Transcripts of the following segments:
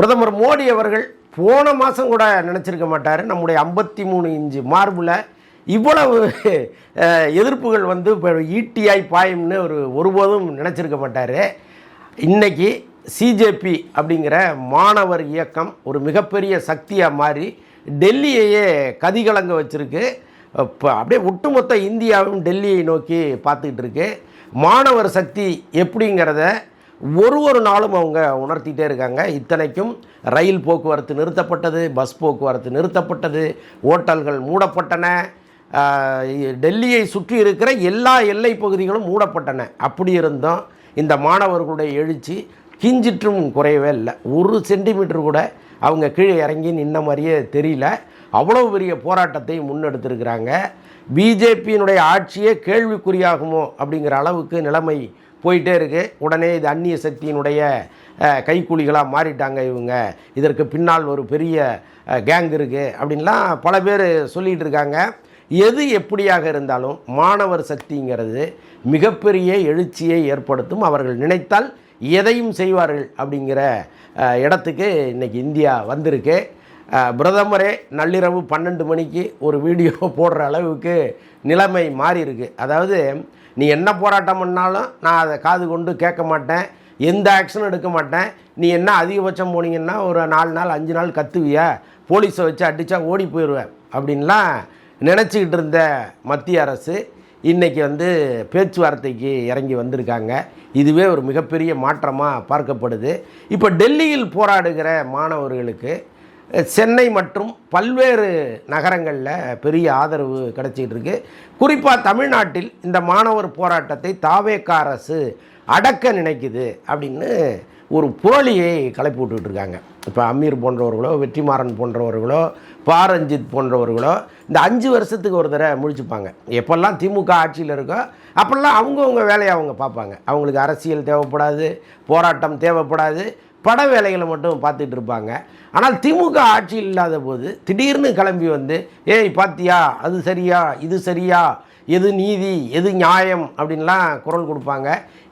பிரதமர் மோடி அவர்கள் போன மாதம் கூட நினச்சிருக்க மாட்டார் நம்முடைய 53 இன்ச்சு மார்பில் இவ்வளவு எதிர்ப்புகள் வந்து இப்போ ஈட்டியாய் பாயும்னு ஒருபோதும் நினச்சிருக்க மாட்டார். இன்றைக்கி சிஜேபி அப்படிங்கிற மாணவர் இயக்கம் ஒரு மிகப்பெரிய சக்தியாக மாறி டெல்லியையே கதிகலங்க வச்சுருக்கு. இப்போ அப்படியே ஒட்டுமொத்த இந்தியாவும் டெல்லியை நோக்கி பார்த்துக்கிட்டு இருக்கு. மாணவர் சக்தி எப்படிங்கிறத ஒரு நாளும் அவங்க உணர்த்திட்டே இருக்காங்க. இத்தனைக்கும் ரயில் போக்குவரத்து நிறுத்தப்பட்டது, பஸ் போக்குவரத்து நிறுத்தப்பட்டது, ஓட்டல்கள் மூடப்பட்டன, டெல்லியை சுற்றி இருக்கிற எல்லா எல்லை பகுதிகளும் மூடப்பட்டன. அப்படி இருந்தும் இந்த மாணவர்களுடைய எழுச்சி கிஞ்சிற்றும் குறையவே இல்லை. 1 சென்டிமீட்டர் கூட அவங்க கீழே இறங்கி நின்ன மாதிரியே தெரியல. அவ்வளோ பெரிய போராட்டத்தை முன்னெடுத்திருக்கிறாங்க. பிஜேபியினுடைய ஆட்சியே கேள்விக்குறியாகுமோ அப்படிங்கிற அளவுக்கு நிலைமை போயிட்டே இருக்குது. உடனே இது அந்நிய சக்தியினுடைய கைக்கூலிகளாக மாறிட்டாங்க இவங்க, இதற்கு பின்னால் ஒரு பெரிய கேங் இருக்குது அப்படின்லாம் பல பேர் சொல்லிகிட்டு இருக்காங்க. எது எப்படியாக இருந்தாலும் மாணவர் சக்திங்கிறது மிகப்பெரிய எழுச்சியை ஏற்படுத்தும். அவர்கள் நினைத்தால் எதையும் செய்வார்கள் அப்படிங்கிற இடத்துக்கு இன்றைக்கி இந்தியா வந்திருக்கு. பிரதமரே நள்ளிரவு 12 மணிக்கு ஒரு வீடியோ போடுற அளவுக்கு நிலைமை மாறி இருக்கு. அதாவது நீ என்ன போராட்டம் பண்ணாலும் நான் அதை காது கொண்டு கேட்க மாட்டேன், எந்த ஆக்ஷனும் எடுக்க மாட்டேன். நீ என்ன அதிகபட்சம் போனீங்கன்னா ஒரு 4 நாள் 5 நாள் கத்துவியா, போலீஸை வச்சு அடித்தா ஓடி போயிடுவேன் அப்படின்லாம் நினச்சிக்கிட்டு இருந்த மத்திய அரசு இன்றைக்கி வந்து பேச்சுவார்த்தைக்கு இறங்கி வந்திருக்காங்க. இதுவே ஒரு மிகப்பெரிய மாற்றமாக பார்க்கப்படுது. இப்போ டெல்லியில் போராடுகிற மாணவர்களுக்கு சென்னை மற்றும் பல்வேறு நகரங்களில் பெரிய ஆதரவு கிடச்சிக்கிட்டு இருக்குது. குறிப்பாக தமிழ்நாட்டில் இந்த மாணவர் போராட்டத்தை தாவேக அரசு அடக்க நினைக்குது அப்படின்னு ஒரு புரளியை கிளப்பி விட்டுட்ருக்காங்க. இப்போ அமீர் போன்றவர்களோ, வெற்றிமாறன் போன்றவர்களோ, பாரஞ்சித் போன்றவர்களோ இந்த 5 வருஷத்துக்கு ஒரு தடவை முழிச்சுப்பாங்க. எப்பெல்லாம் திமுக ஆட்சியில் இருக்கோ அப்போல்லாம் அவங்கவுங்க வேலையை அவங்க பார்ப்பாங்க. அவங்களுக்கு அரசியல் தேவைப்படாது, போராட்டம் தேவைப்படாது, பட வேலைகளை மட்டும் பார்த்துட்டு இருப்பாங்க. ஆனால் திமுக ஆட்சி இல்லாத போது திடீர்னு கிளம்பி வந்து ஏய் பாத்தியா, அது சரியா, இது சரியா, எது நீதி, எது நியாயம் அப்படின்லாம் குரல் கொடுப்பாங்க.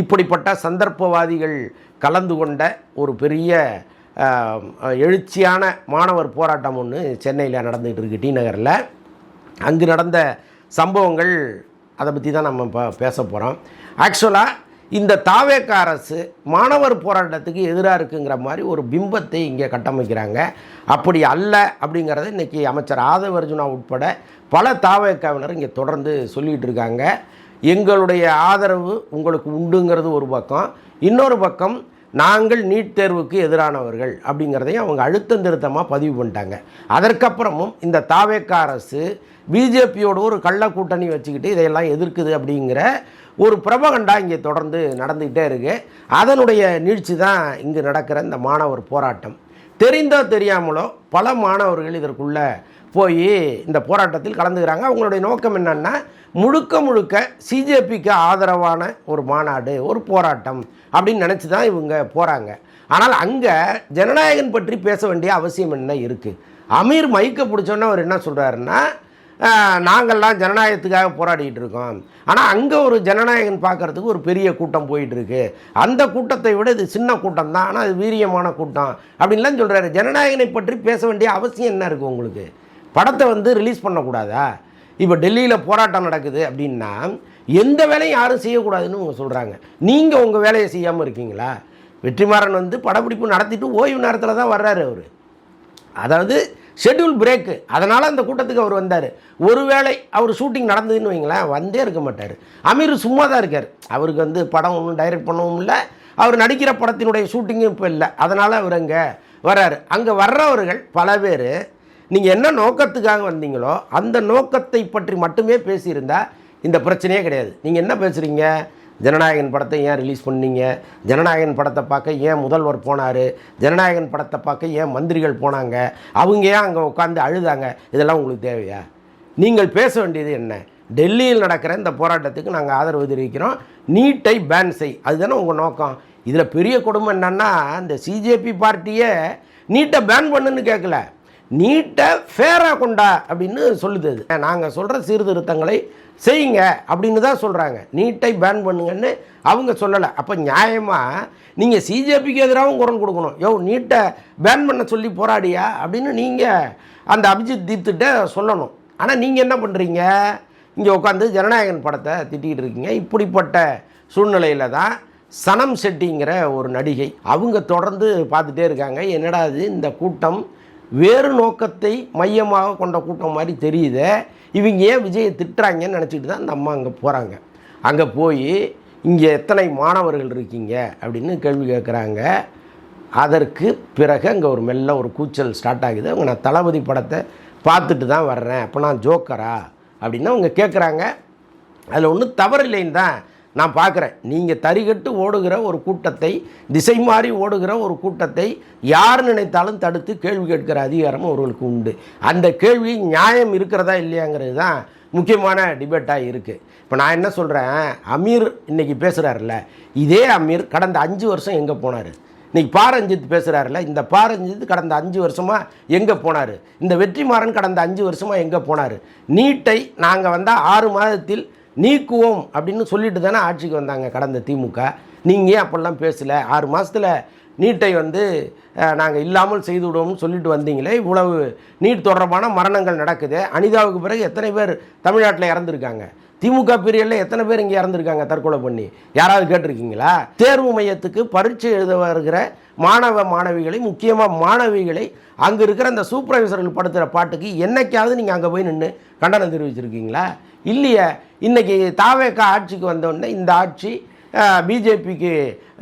இப்படிப்பட்ட சந்தர்ப்பவாதிகள் கலந்து கொண்ட ஒரு பெரிய எழுச்சியான மாணவர் போராட்டம் ஒன்று சென்னையில் நடந்துகிட்டு இருக்குது, டி நகரில். அங்கு நடந்த சம்பவங்கள் அதை பற்றி தான் நம்ம இப்போ பேச போகிறோம். ஆக்சுவலாக இந்த தாவேக அரசு மாணவர் போராட்டத்துக்கு எதிராக இருக்குங்கிற மாதிரி ஒரு பிம்பத்தை இங்கே கட்டமைக்கிறாங்க. அப்படி அல்ல அப்படிங்கிறத இன்றைக்கி அமைச்சர் ஆதவ அர்ஜுனா உட்பட பல தாவேகவினர் இங்கே தொடர்ந்து சொல்லிகிட்டு இருக்காங்க. எங்களுடைய ஆதரவு உங்களுக்கு உண்டுங்கிறது ஒரு பக்கம், இன்னொரு பக்கம் நாங்கள் நீட் தேர்வுக்கு எதிரானவர்கள் அப்படிங்கிறதையும் அவங்க அழுத்தம் திருத்தமாக பதிவு பண்ணிட்டாங்க. அதற்கப்புறமும் இந்த தாவேக அரசு பிஜேபியோடு ஒரு கள்ள கூட்டணி வச்சுக்கிட்டு இதையெல்லாம் எதிர்க்குது அப்படிங்கிற ஒரு பிரபகண்டா இங்கே தொடர்ந்து நடந்துக்கிட்டே இருக்குது. அதனுடைய நீட்சி தான் இங்கு நடக்கிற இந்த மாணவர் போராட்டம். தெரிந்தோ தெரியாமலோ பல மாணவர்கள் இதற்குள்ளே போய் இந்த போராட்டத்தில் கலந்துக்கிறாங்க. அவங்களுடைய நோக்கம் என்னென்னா முழுக்க சிஜேபிக்கு ஆதரவான ஒரு மாநாடு, ஒரு போராட்டம் அப்படின்னு நினச்சி தான் இவங்க போகிறாங்க. ஆனால் அங்கே ஜனநாயகம் பற்றி பேச வேண்டிய அவசியம் என்ன இருக்குது? அமீர் மைக்கை பிடிச்சோன்னே அவர் என்ன சொல்கிறாருன்னா, நாங்கள்லாம் ஜனநாயகத்துக்காக போராடிட்டு இருக்கோம், ஆனால் அங்கே ஒரு ஜனநாயகன் பார்க்குறதுக்கு ஒரு பெரிய கூட்டம் போயிட்டுருக்கு, அந்த கூட்டத்தை விட இது சின்ன கூட்டம் தான், ஆனால் அது வீரியமான கூட்டம் அப்படின்லாம் சொல்கிறாரு. ஜனநாயகனை பற்றி பேச வேண்டிய அவசியம் என்ன இருக்குது உங்களுக்கு? படத்தை வந்து ரிலீஸ் பண்ணக்கூடாதா? இப்போ டெல்லியில் போராட்டம் நடக்குது அப்படின்னா எந்த வேலையும் யாரும் செய்யக்கூடாதுன்னு அவங்க சொல்கிறாங்க. நீங்கள் உங்கள் வேலையை செய்யாமல் இருக்கீங்களா? வெற்றிமாறன் வந்து படப்பிடிப்பு நடத்திட்டு ஓய்வு நேரத்தில் தான் வர்றாரு அவர். அதாவது ஷெட்யூல் பிரேக்கு, அதனால் அந்த கூட்டத்துக்கு அவர் வந்தார். ஒருவேளை அவர் ஷூட்டிங் நடந்ததுன்னு வைங்களேன், வந்தே இருக்க மாட்டார். அமீர் சும்மா தான் இருக்கார். அவருக்கு வந்து படம் ஒன்றும் டைரக்ட் பண்ணவும் இல்லை, அவர் நடிக்கிற படத்தினுடைய ஷூட்டிங்கும் இப்போ இல்லை. அதனால் அவர் அங்கே வர்றாரு. அங்கே வர்றவர்கள் பல பேர் நீங்கள் என்ன நோக்கத்துக்காக வந்தீங்களோ அந்த நோக்கத்தை பற்றி மட்டுமே பேசியிருந்தால் இந்த பிரச்சனையே கிடையாது. நீங்கள் என்ன பேசுகிறீங்க? ஜனநாயகன் படத்தை ஏன் ரிலீஸ் பண்ணீங்க? ஜனநாயகன் படத்தை பார்க்க ஏன் முதல்வர் போனார்? ஜனநாயகன் படத்தை பார்க்க ஏன் மந்திரிகள் போனாங்க? அவங்க ஏன் அங்கே உட்காந்து அழுதாங்க? இதெல்லாம் உங்களுக்கு தேவையா? நீங்கள் பேச வேண்டியது என்ன? டெல்லியில் நடக்கிற இந்த போராட்டத்துக்கு நாங்கள் ஆதரவு தெரிவிக்கிறோம், நீட்டை பேன் செய், அதுதானே உங்கள் நோக்கம். இதில் பெரிய கொடுமை என்னென்னா, இந்த சிஜேபி பார்ட்டியே நீட்டை பேன் பண்ணுன்னு கேட்கல, நீட்டை ஃபேராக கொண்டா அப்படின்னு சொல்லுது. அது நாங்கள் சொல்கிற சீர்திருத்தங்களை செய்யுங்க அப்படின்னு தான் சொல்கிறாங்க. நீட்டை பேன் பண்ணுங்கன்னு அவங்க சொல்லலை. அப்போ நியாயமாக நீங்கள் சிஜேபிக்கு எதிராகவும் குரல் கொடுக்கணும். நீட்டை பேன் பண்ண சொல்லி போராடியா அப்படின்னு நீங்கள் அந்த அபிஜித் தீப்திட்ட சொல்லணும். ஆனால் நீங்கள் என்ன பண்ணுறீங்க, இங்கே உட்காந்து ஜனநாயகன் படத்தை திட்டிகிட்டு இருக்கீங்க. இப்படிப்பட்ட சூழ்நிலையில் தான் சனம் ஷெட்டிங்கிற ஒரு நடிகை அவங்க தொடர்ந்து பார்த்துட்டே இருக்காங்க. என்னடா இது இந்த கூட்டம் வேறு நோக்கத்தை மையமாக கொண்ட கூட்டம் மாதிரி தெரியுது, இவங்க ஏன் விஜயை திட்டுறாங்கன்னு நினச்சிட்டு தான் அந்த அம்மா அங்கே போகிறாங்க. அங்கே போய் இங்கே எத்தனை மாணவர்கள் இருக்கீங்க அப்படின்னு கேள்வி கேட்குறாங்க. அதற்கு பிறகு அங்கே ஒரு மெல்ல ஒரு கூச்சல் ஸ்டார்ட் ஆகுது. அவங்க நான் தளபதி படத்தை பார்த்துட்டு தான் வர்றேன், அப்போ நான் ஜோக்கரா அப்படின்னு அவங்க கேட்குறாங்க. அதில் ஒன்றும் தவறில்லைன்னு தான் நான் பார்க்குறேன். நீங்கள் தறிகட்டு ஓடுகிற ஒரு கூட்டத்தை, திசை மாறி ஓடுகிற ஒரு கூட்டத்தை யார் நினைத்தாலும் தடுத்து கேள்வி கேட்கிற அதிகாரம் அவர்களுக்கு உண்டு. அந்த கேள்வி நியாயம் இருக்கிறதா இல்லையாங்கிறது தான் முக்கியமான டிபேட்டாக இருக்குது. இப்போ நான் என்ன சொல்கிறேன், அமீர் இன்றைக்கி பேசுகிறாருல்ல, இதே அமீர் கடந்த 5 வருஷம் எங்கே போனார்? இன்றைக்கி பாரஞ்சித் பேசுகிறாருல்ல, இந்த பாரஞ்சித் கடந்த 5 வருஷமாக எங்கே போனார்? இந்த வெற்றிமாறன் கடந்த 5 வருஷமாக எங்கே போனார்? நீட்டை நாங்கள் வந்தால் 6 மாதத்தில் நீக்குவோம் அப்படின்னு சொல்லிட்டு தானே ஆட்சிக்கு வந்தாங்க கடந்த திமுக. நீங்கள் ஏன் அப்பெல்லாம் பேசலை? 6 மாதத்தில் நீட்டை நாங்கள் இல்லாமல் செய்து விடுவோம்னு சொல்லிட்டு வந்தீங்களே. இவ்வளவு நீட் தொடர்பான மரணங்கள் நடக்குது. அனிதாவுக்கு பிறகு எத்தனை பேர் தமிழ்நாட்டில் இறந்துருக்காங்க? திமுக பீரியடில் எத்தனை பேர் இங்கே இறந்துருக்காங்க தற்கொலை பண்ணி? யாராவது கேட்டிருக்கீங்களா? தேர்வு மையத்துக்கு பரீட்சை எழுத வருகிற மாணவ மாணவிகளை, முக்கியமாக மாணவிகளை, அங்கே இருக்கிற அந்த சூப்பர்வைசர்கள் படுத்துகிற பாட்டுக்கு என்னைக்காவது நீங்கள் அங்கே போய் நின்று கண்டனம் தெரிவிச்சிருக்கீங்களா? இல்லையே. இன்றைக்கி தாவேக்கா ஆட்சிக்கு வந்தோடனே இந்த ஆட்சி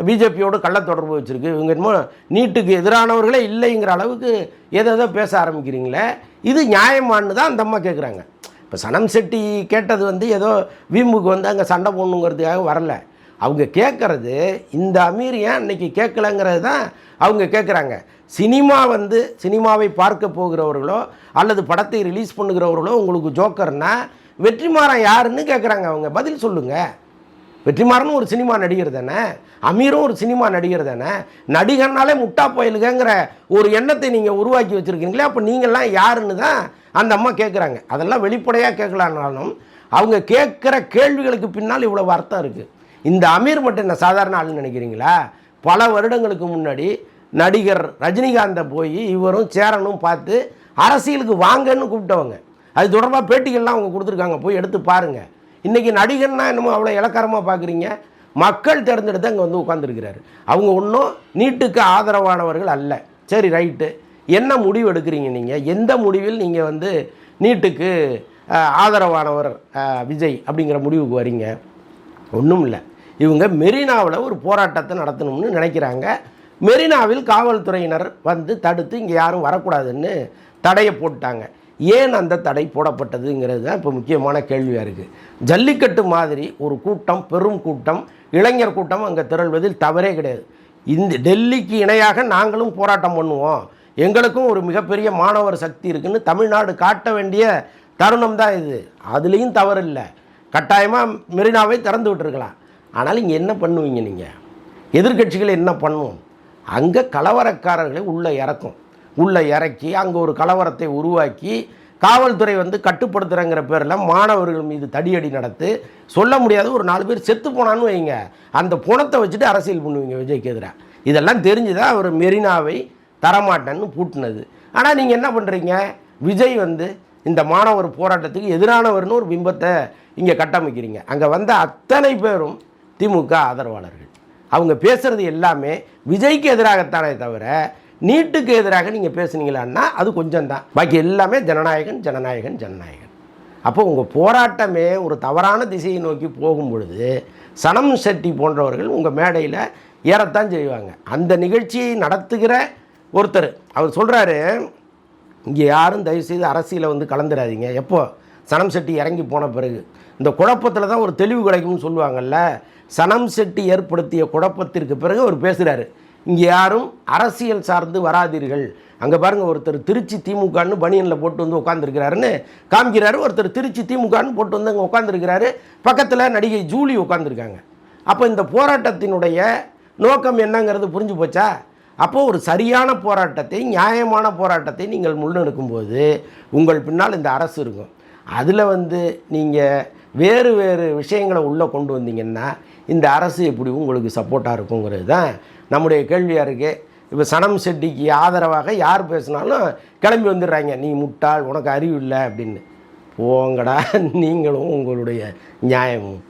பிஜேபியோடு கள்ள தொடர்பு வச்சுருக்கு. இவங்க என்னமோ நீட்டுக்கு எதிரானவர்களே இல்லைங்கிற அளவுக்கு ஏதோ பேச ஆரம்பிக்கிறீங்களே, இது நியாயமானு தான் அந்த அம்மா கேட்குறாங்க. இப்போ சனம் ஷெட்டி கேட்டது ஏதோ வீம்புக்கு அங்கே சண்டை போடணுங்கிறதுக்காக வரல. அவங்க கேட்குறது இந்த அமீர் ஏன் இன்றைக்கி கேட்கலங்கிறது தான் அவங்க கேட்குறாங்க. சினிமாவை பார்க்க போகிறவர்களோ அல்லது படத்தை ரிலீஸ் பண்ணுகிறவர்களோ உங்களுக்கு ஜோக்கர்னா வெற்றிமாறன் யாருன்னு கேட்குறாங்க. அவங்க பதில் சொல்லுங்கள். வெற்றிமாறனும் ஒரு சினிமா நடிகர் தானே, அமீரும் ஒரு சினிமா நடிகர் தானே. நடிகர்னாலே முட்டா போயிலுங்கிற ஒரு எண்ணத்தை நீங்கள் உருவாக்கி வச்சுருக்கீங்களே, அப்போ நீங்கள்லாம் யாருன்னு தான் அந்த அம்மா கேட்குறாங்க. அதெல்லாம் வெளிப்படையாக கேட்கலான்னாலும் அவங்க கேட்குற கேள்விகளுக்கு பின்னால் இவ்வளவு அர்த்தம் இருக்குது. இந்த அமீர் மட்டும் என்ன சாதாரண ஆளுன்னு நினைக்கிறீங்களா? பல வருடங்களுக்கு முன்னாடி நடிகர் ரஜினிகாந்தை போய் இவரும் சேரனும் பார்த்து அரசியலுக்கு வாங்கன்னு கூப்பிட்டவங்க. அது தொடர்பாக பேட்டிகள்லாம் அவங்க கொடுத்துருக்காங்க, போய் எடுத்து பாருங்கள். இன்றைக்கி நடிகர்னா என்னமோ அவ்வளோ இலக்காரமாக பார்க்குறீங்க. மக்கள் தேர்ந்தெடுத்து அங்கே உட்காந்துருக்கிறாரு. அவங்க ஒன்றும் நீட்டுக்கு ஆதரவானவர்கள் அல்ல. சரி, ரைட்டு. என்ன முடிவு எடுக்கிறீங்க நீங்கள்? எந்த முடிவில் நீங்கள் நீட்டுக்கு ஆதரவானவர் விஜய் அப்படிங்கிற முடிவுக்கு வரீங்க? ஒன்றும் இல்லை. இவங்க மெரினாவில் ஒரு போராட்டத்தை நடத்தணும்னு நினைக்கிறாங்க. மெரினாவில் காவல்துறையினர் தடுத்து இங்கே யாரும் வரக்கூடாதுன்னு தடையை போட்டாங்க. ஏன் அந்த தடை போடப்பட்டதுங்கிறது தான் இப்போ முக்கியமான கேள்வியாக இருக்குது. ஜல்லிக்கட்டு மாதிரி ஒரு கூட்டம், பெரும் கூட்டம், இளைஞர் கூட்டம் அங்கே திரள்வதில் தவறே கிடையாது. இந்த டெல்லிக்கு இணையாக நாங்களும் போராட்டம் பண்ணுவோம், எங்களுக்கும் ஒரு மிகப்பெரிய மாணவர் சக்தி இருக்குன்னு தமிழ்நாடு காட்ட வேண்டிய தருணம் தான் இது. அதுலேயும் தவறு இல்லை. கட்டாயமாக மெரினாவை திறந்து விட்டுருக்கலாம். ஆனால் இங்கே என்ன பண்ணுவீங்க? நீங்கள் எதிர்கட்சிகள் என்ன பண்ணுவோம்? அங்கே கலவரக்காரர்களை உள்ளே இறக்கி அங்கே ஒரு கலவரத்தை உருவாக்கி காவல்துறை கட்டுப்படுத்துகிறங்கிற பேரில் மாணவர்கள் மீது தடியடி நடத்து, சொல்ல முடியாத ஒரு 4 பேர் செத்து போனான்னு வைங்க, அந்த பணத்தை வச்சுட்டு அரசியல் பண்ணுவீங்க விஜய்க்கு எதிராக. இதெல்லாம் தெரிஞ்சுதான் அவர் மெரினாவை தரமாட்டேன்னு பூட்டினது. ஆனால் நீங்கள் என்ன பண்ணுறீங்க? விஜய் இந்த மாணவர் போராட்டத்துக்கு எதிரானவர்னு ஒரு பிம்பத்தை இங்கே கட்டமைக்கிறீங்க. அங்கே அத்தனை பேரும் திமுக ஆதரவாளர்கள். அவங்க பேசுகிறது எல்லாமே விஜய்க்கு எதிராகத்தானே தவிர நீட்டுக்கு எதிராக நீங்கள் பேசுனீங்களான்னா அது கொஞ்சம் தான். பாக்கி எல்லாமே ஜனநாயகன் ஜனநாயகன் ஜனநாயகன். அப்போ உங்கள் போராட்டமே ஒரு தவறான திசையை நோக்கி போகும் பொழுது சனம் ஷெட்டி போன்றவர்கள் உங்கள் மேடையில் ஏறத்தான் செய்வாங்க. அந்த நிகழ்ச்சியை நடத்துகிற ஒருத்தர் அவர் சொல்கிறாரு, இங்கே யாரும் தயவுசெய்து அரசியலை கலந்துடாதீங்க. எப்போ சனம் ஷெட்டி இறங்கி போன பிறகு இந்த குழப்பத்தில் தான் ஒரு தெளிவு கிடைக்கும்னு சொல்லுவாங்கள்ல. சனம் ஷெட்டி ஏற்படுத்திய குழப்பத்திற்கு பிறகு அவர் பேசுகிறாரு, இங்கே யாரும் அரசியல் சார்ந்து வராதீர்கள். அங்கே பாருங்கள், ஒருத்தர் திருச்சி திமுகன்னு பனியனில் போட்டு உட்காந்துருக்கிறாருன்னு காமிக்கிறாரு. ஒருத்தர் திருச்சி திமுகன்னு போட்டு அங்கே உட்காந்துருக்கிறாரு. பக்கத்தில் நடிகை ஜூலி உட்காந்துருக்காங்க. அப்போ இந்த போராட்டத்தினுடைய நோக்கம் என்னங்கிறது புரிஞ்சு போச்சா? அப்போது ஒரு சரியான போராட்டத்தை, நியாயமான போராட்டத்தை நீங்கள் முன்னெடுக்கும்போது உங்கள் பின்னால் இந்த அரசு இருக்கும். அதில் வந்து நீங்கள் வேறு வேறு விஷயங்களை உள்ளே கொண்டு வந்தீங்கன்னா இந்த அரசு எப்படி உங்களுக்கு சப்போர்ட்டாக இருக்குங்கிறது தான் நம்முடைய கேள்வியாக இருக்குது. இப்போ சனம் செட்டிக்கு ஆதரவாக யார் பேசினாலும் கிளம்பி வந்துடுறாங்க, நீ முட்டாள், உனக்கு அறிவு இல்லை அப்படின்னு. போங்கடா நீங்களும் உங்களுடைய நியாயமும்.